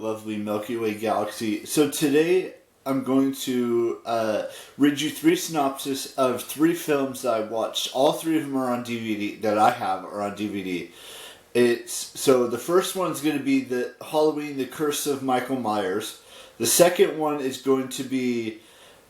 lovely Milky Way galaxy. So today I'm going to read you 3 synopses of 3 films that I watched. All 3 of them are on DVD, that I have are on DVD. So the first one's going to be the Halloween, The Curse of Michael Myers. The second one is going to be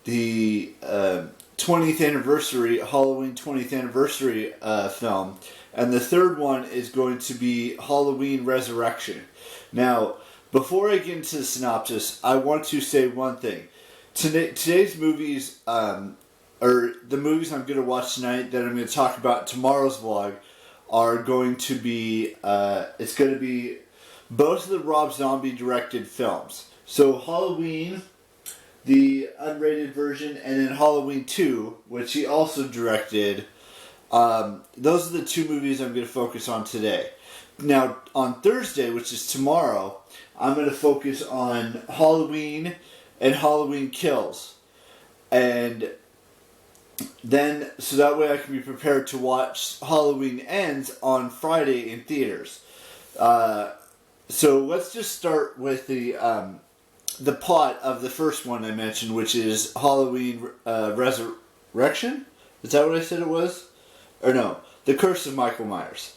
the 20th anniversary, Halloween 20th anniversary film. And the third one is going to be Halloween Resurrection. Now, before I get into the synopsis, I want to say one thing. Today's movies, or the movies I'm going to watch tonight that I'm going to talk about in tomorrow's vlog, are going to be, it's going to be both of the Rob Zombie directed films. So Halloween, the unrated version, and then Halloween 2, which he also directed. Those are the 2 movies I'm going to focus on today. Now, on Thursday, which is tomorrow, I'm going to focus on Halloween and Halloween Kills. And then, so that way I can be prepared to watch Halloween Ends on Friday in theaters. So let's just start with the plot of the first one I mentioned, which is Halloween Resurrection? Is that what I said it was? Or no, The Curse of Michael Myers.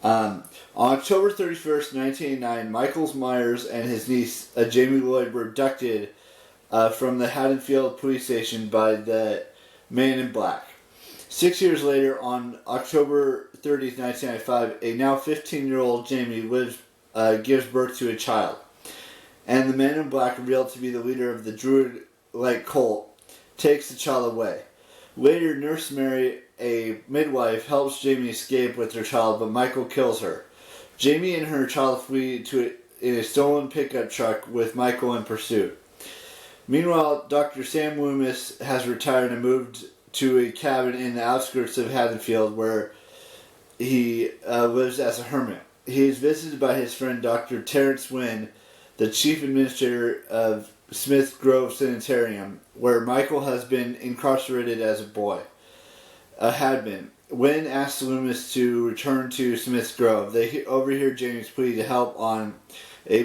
On October 31st, 1989, Michael Myers and his niece, Jamie Lloyd, were abducted from the Haddonfield police station by the Man in Black. 6 years later, on October 30th, 1995, a now 15-year-old Jamie gives birth to a child. And the Man in Black, revealed to be the leader of the Druid-like cult, takes the child away. Later, Nurse Mary, a midwife, helps Jamie escape with her child, but Michael kills her. Jamie and her child flee in a stolen pickup truck with Michael in pursuit. Meanwhile, Dr. Sam Loomis has retired and moved to a cabin in the outskirts of Haddonfield where he lives as a hermit. He is visited by his friend Dr. Terrence Wynn, the chief administrator of Smith Grove Sanitarium, where Michael has been incarcerated as a boy. Had been. Wynn asks Loomis to return to Smith Grove. They overhear Jamie's plea to help on a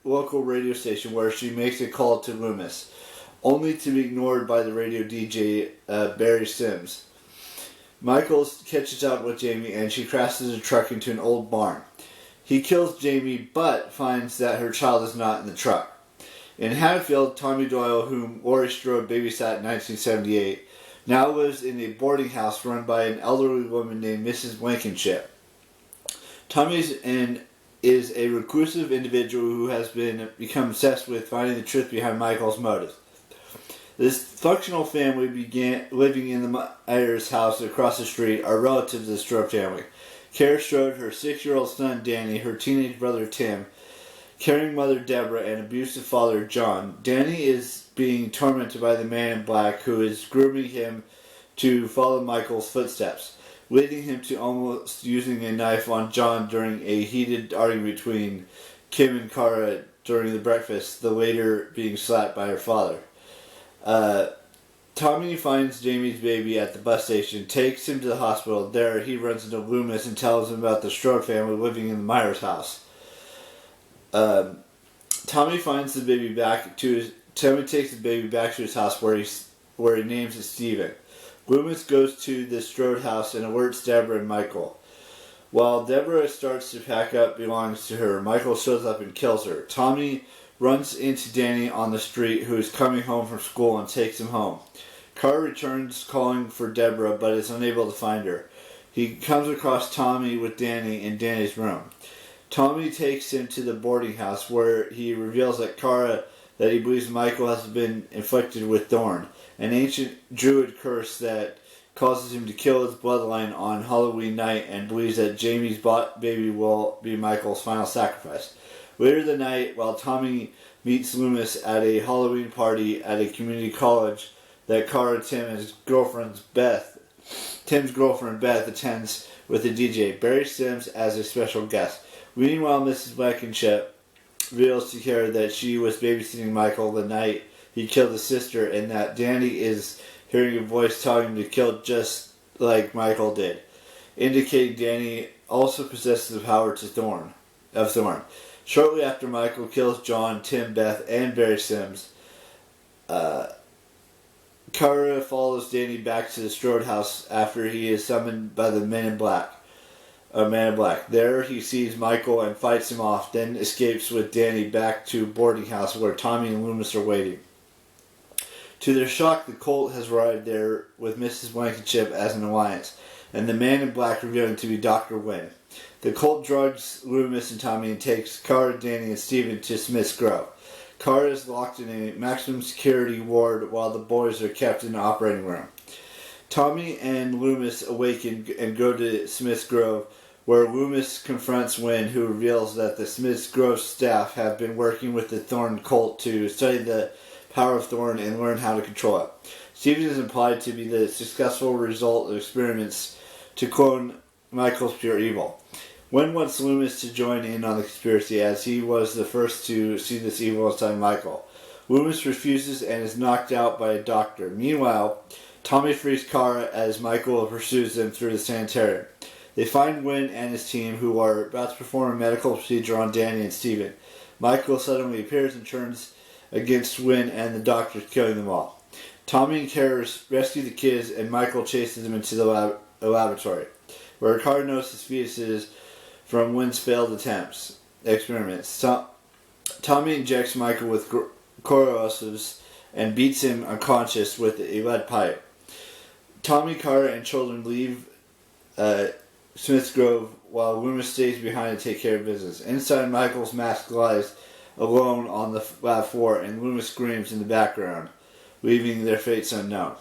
local radio station where she makes a call to Loomis, only to be ignored by the radio DJ Barry Sims. Michael catches up with Jamie and she crashes the truck into an old barn. He kills Jamie but finds that her child is not in the truck. In Haddonfield, Tommy Doyle, whom Laurie Strode babysat in 1978, now lives in a boarding house run by an elderly woman named Mrs. Blankenship. Tommy is a reclusive individual who has become obsessed with finding the truth behind Michael's motives. This functional family began living in the Myers house across the street are relatives of the Strode family. Kara Strode, her 6-year-old son Danny, her teenage brother Tim, caring mother Deborah, and abusive father John. Danny is being tormented by the Man in Black, who is grooming him to follow Michael's footsteps, leading him to almost using a knife on John during a heated argument between Kim and Kara during the breakfast, the later being slapped by her father. Tommy finds Jamie's baby at the bus station, takes him to the hospital. There, he runs into Loomis and tells him about the Strode family living in the Myers house. Tommy takes the baby back to his house where he names it Stephen. Loomis goes to the Strode house and alerts Deborah and Michael. While Deborah starts to pack up belongings to her, Michael shows up and kills her. Tommy runs into Danny on the street, who is coming home from school, and takes him home. Carr returns calling for Deborah, but is unable to find her. He comes across Tommy with Danny in Danny's room. Tommy takes him to the boarding house, where he reveals that he believes Michael has been inflicted with Thorn, an ancient druid curse that causes him to kill his bloodline on Halloween night, and believes that Jamie's baby will be Michael's final sacrifice. Later that night, while Tommy meets Loomis at a Halloween party at a community college that Tim's girlfriend Beth attends with a DJ, Barry Sims as a special guest. Meanwhile, Mrs. Blankenship reveals to Kara that she was babysitting Michael the night he killed his sister, and that Danny is hearing a voice telling him to kill just like Michael did, indicating Danny also possesses the power of Thorn. Shortly after Michael kills John, Tim, Beth, and Barry Sims, Kara follows Danny back to the Strode house after he is summoned by the Man in Black. There he sees Michael and fights him off, then escapes with Danny back to boarding house where Tommy and Loomis are waiting. To their shock, the Colt has arrived there with Mrs. Blankenship as an alliance, and the Man in Black revealing to be Dr. Wynn. The Colt drugs Loomis and Tommy and takes Kara, Danny, and Steven to Smith's Grove. Kara is locked in a maximum security ward while the boys are kept in the operating room. Tommy and Loomis awaken and go to Smith's Grove, where Loomis confronts Wynn, who reveals that the Smith's Grove staff have been working with the Thorn cult to study the power of Thorn and learn how to control it. Steven is implied to be the successful result of experiments to clone Michael's pure evil. Wynn wants Loomis to join in on the conspiracy, as he was the first to see this evil inside Michael. Loomis refuses and is knocked out by a doctor. Meanwhile, Tommy frees Kara as Michael pursues them through the sanitarium. They find Wynn and his team, who are about to perform a medical procedure on Danny and Steven. Michael suddenly appears and turns against Wynn and the doctors, killing them all. Tommy and Kara rescue the kids, and Michael chases them into the laboratory, where Kara notices fetuses from Wynn's failed experiments. Tommy injects Michael with corrosives and beats him unconscious with a lead pipe. Tommy, Kara, and children leave Smith's Grove while Loomis stays behind to take care of business. Inside, Michael's mask lies alone on the lab floor, and Loomis screams in the background, leaving their fates unknown.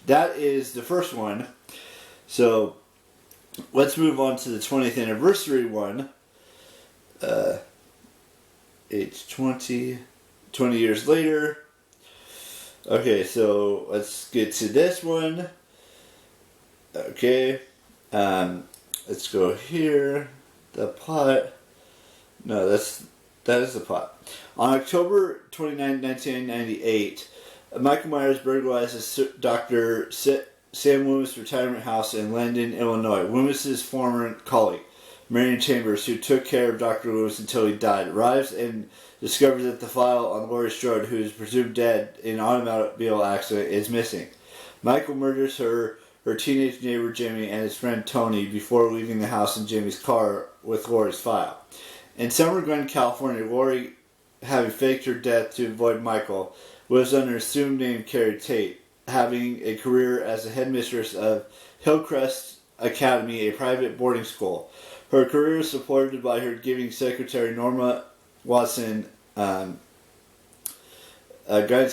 That is the first one. So let's move on to the 20th anniversary one. It's 20 years later. Okay, so let's get to this one. Okay, let's go here. The plot. No, that is the plot. On October 29, 1998, Michael Myers burglarizes Dr. Sam Loomis' retirement house in Landon, Illinois. Loomis' former colleague, Marion Chambers, who took care of Dr. Loomis until he died, arrives and discovers that the file on Laurie Strode, who is presumed dead in an automobile accident, is missing. Michael murders her teenage neighbor Jamie, and his friend Tony before leaving the house in Jamie's car with Laurie's file. In Summer Glen, California, Laurie, having faked her death to avoid Michael, lives under an assumed name Carrie Tate, having a career as the headmistress of Hillcrest Academy, a private boarding school. Her career is supported by her giving secretary Norma Watson, guidance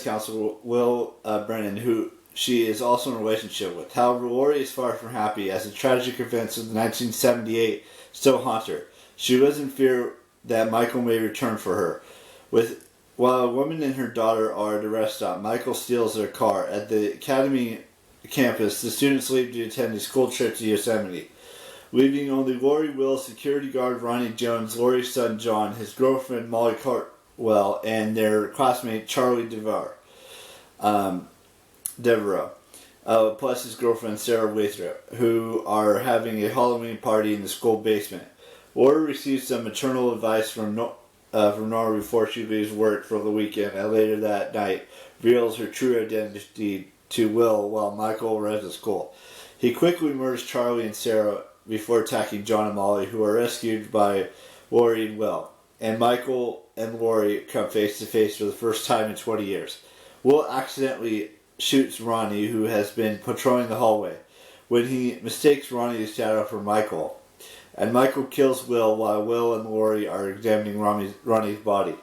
counselor Will Brennan, who she is also in a relationship with. However, Laurie is far from happy, as the tragic events of 1978 still haunt her. She lives in fear that Michael may return for her. While a woman and her daughter are at a rest stop, Michael steals their car. At the academy campus, the students leave to attend a school trip to Yosemite, leaving only Laurie, Will, security guard Ronnie Jones, Laurie's son John, his girlfriend Molly Cartwell, and their classmate Charlie Devereaux, plus his girlfriend Sarah Lathrop, who are having a Halloween party in the school basement. Laurie receives some maternal advice from Nora before she leaves work for the weekend, and later that night reveals her true identity to Will while Michael arrives at school. He quickly murders Charlie and Sarah before attacking John and Molly, who are rescued by Laurie and Will. And Michael and Laurie come face to face for the first time in 20 years. Will accidentally shoots Ronnie, who has been patrolling the hallway, when he mistakes Ronnie's shadow for Michael. And Michael kills Will while Will and Laurie are examining Ronnie's body.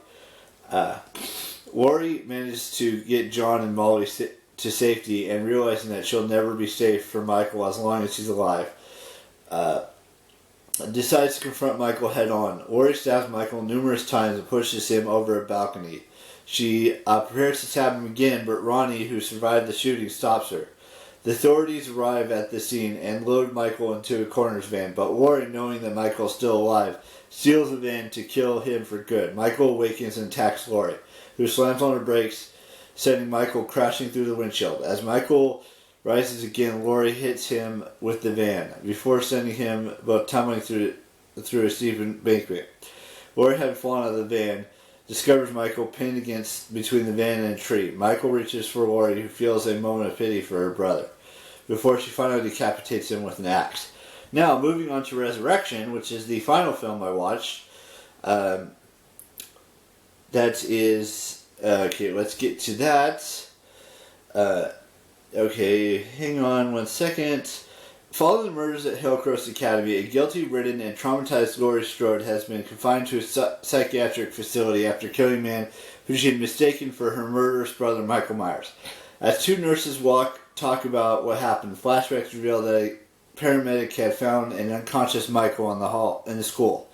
Laurie manages to get John and Molly to safety, and realizing that she'll never be safe for Michael as long as she's alive, decides to confront Michael head on. Laurie stabs Michael numerous times and pushes him over a balcony. She prepares to stab him again, but Ronnie, who survived the shooting, stops her. The authorities arrive at the scene and load Michael into a coroner's van, but Laurie, knowing that Michael is still alive, steals the van to kill him for good. Michael awakens and attacks Laurie, who slams on her brakes, sending Michael crashing through the windshield. As Michael rises again, Laurie hits him with the van, before sending him tumbling through a steep embankment. Lori had fallen out of the van, discovers Michael pinned between the van and a tree. Michael reaches for Lori, who feels a moment of pity for her brother, before she finally decapitates him with an axe. Now, moving on to Resurrection, which is the final film I watched. That is... okay, let's get to that. Okay, hang on one second. Following the murders at Hillcrest Academy, a guilty-ridden and traumatized Laurie Strode has been confined to a psychiatric facility after killing a man who she had mistaken for her murderous brother Michael Myers. As two nurses talk about what happened, flashbacks reveal that a paramedic had found an unconscious Michael in the school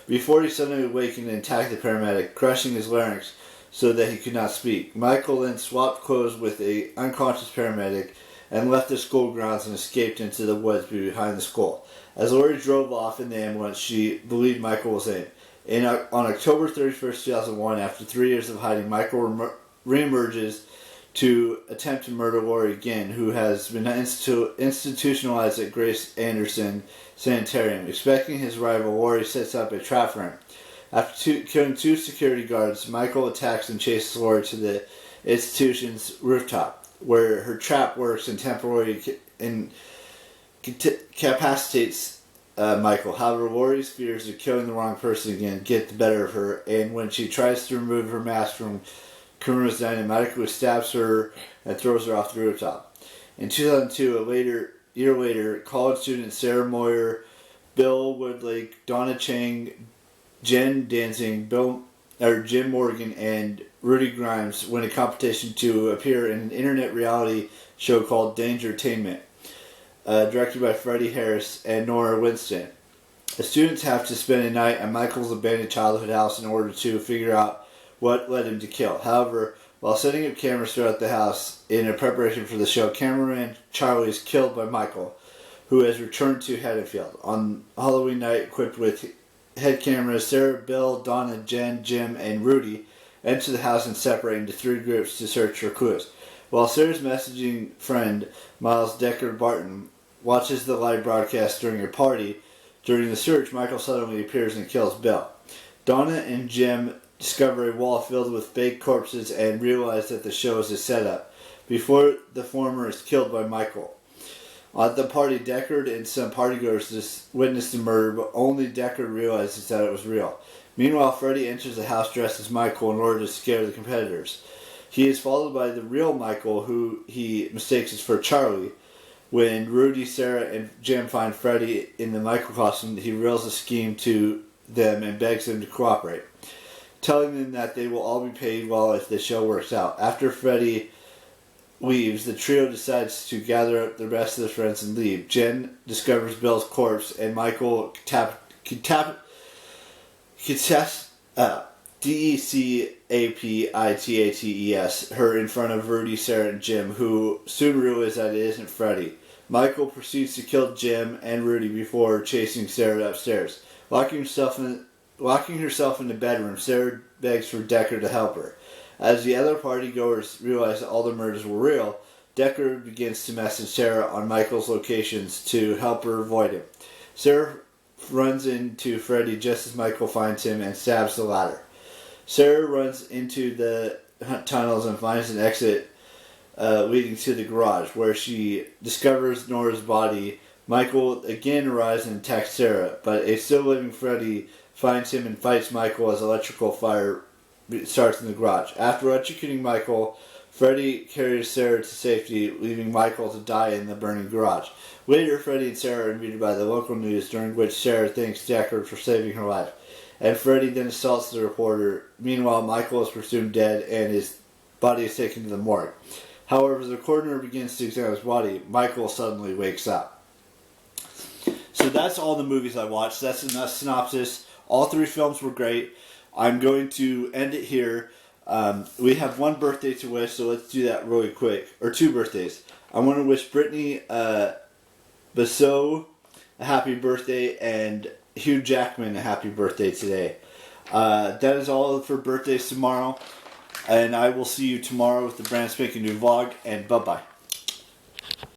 before he suddenly awakened and attacked the paramedic, crushing his larynx so that he could not speak. Michael then swapped clothes with an unconscious paramedic and left the school grounds and escaped into the woods behind the school. As Lori drove off in the ambulance, she believed Michael was in. On October 31st, 2001, after 3 years of hiding, Michael reemerges to attempt to murder Lori again, who has been institutionalized at Grace Anderson Sanitarium. Expecting his rival, Lori sets up a trap for him. After killing two security guards, Michael attacks and chases Lori to the institution's rooftop, where her trap works and temporarily incapacitates Michael. However, Lori's fears of killing the wrong person again get the better of her, and when she tries to remove her mask from Karuna's dining, Michael stabs her and throws her off the rooftop. In 2002, a year later, college students Sarah Moyer, Bill Woodlake, Donna Chang, Jen Dancing, Jim Morgan, and Rudy Grimes win a competition to appear in an internet reality show called Dangertainment, directed by Freddie Harris and Nora Winston. The students have to spend a night at Michael's abandoned childhood house in order to figure out what led him to kill. However, while setting up cameras throughout the house in a preparation for the show, cameraman Charlie is killed by Michael, who has returned to Haddonfield. On Halloween night, equipped with head cameras, Sarah, Bill, Donna, Jen, Jim, and Rudy enter the house and separate into three groups to search for clues. While Sarah's messaging friend, Miles Decker Barton, watches the live broadcast during a party, during the search, Michael suddenly appears and kills Bill. Donna and Jim discover a wall filled with fake corpses and realize that the show is a setup, before the former is killed by Michael. At the party, Deckard and some partygoers witness the murder, but only Deckard realizes that it was real. Meanwhile, Freddy enters the house dressed as Michael in order to scare the competitors. He is followed by the real Michael, who he mistakes for Charlie. When Rudy, Sarah, and Jim find Freddy in the Michael costume, he reveals the scheme to them and begs them to cooperate, telling them that they will all be paid well if the show works out. After Freddy leaves, the trio decides to gather up the rest of their friends and leave. Jen discovers Bill's corpse, and Michael decapitates her in front of Rudy, Sarah, and Jim, who soon realize that it isn't Freddy. Michael proceeds to kill Jim and Rudy before chasing Sarah upstairs. Locking herself in the bedroom, Sarah begs for Decker to help her. As the other partygoers realize that all the murders were real, Decker begins to message Sarah on Michael's locations to help her avoid him. Sarah runs into Freddy just as Michael finds him and stabs the latter. Sarah runs into the tunnels and finds an exit leading to the garage, where she discovers Nora's body. Michael again arrives and attacks Sarah, but a still living Freddy finds him and fights Michael as electrical fire starts in the garage. After electrocuting Michael, Freddy carries Sarah to safety, leaving Michael to die in the burning garage. Later, Freddy and Sarah are interviewed by the local news, during which Sarah thanks Deckard for saving her life, and Freddy then assaults the reporter. Meanwhile, Michael is presumed dead and his body is taken to the morgue. However, as the coroner begins to examine his body, Michael suddenly wakes up. So that's all the movies I watched. That's a synopsis. All three films were great. I'm going to end it here. We have one birthday to wish, so let's do that really quick. Or two birthdays. I want to wish Brittany Basso a happy birthday and Hugh Jackman a happy birthday today. That is all for birthdays tomorrow. And I will see you tomorrow with the brand spanking new vlog. And bye-bye.